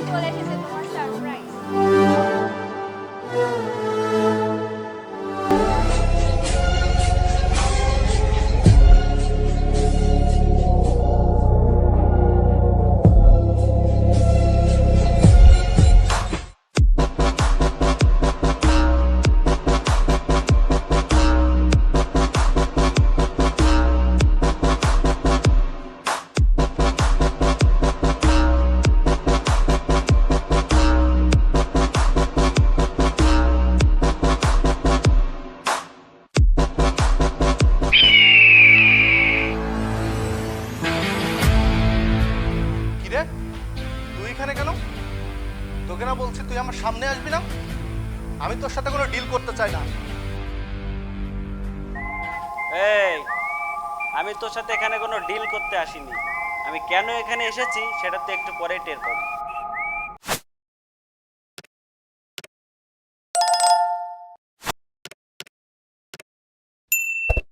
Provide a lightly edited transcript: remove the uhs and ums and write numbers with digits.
চলে এসেছে তোমার সারপ্রাইজ। কিরে, তুই এখানে কেন? তোকে না বলছি তুই আমার সামনে আসবি না? আমি তোর সাথে কোনো ডিল করতে চাই না। এই, আমি তোর সাথে এখানে কোনো ডিল করতে আসিনি। আমি কেন এখানে এসেছি সেটা তো একটু পরেই টের পাবি।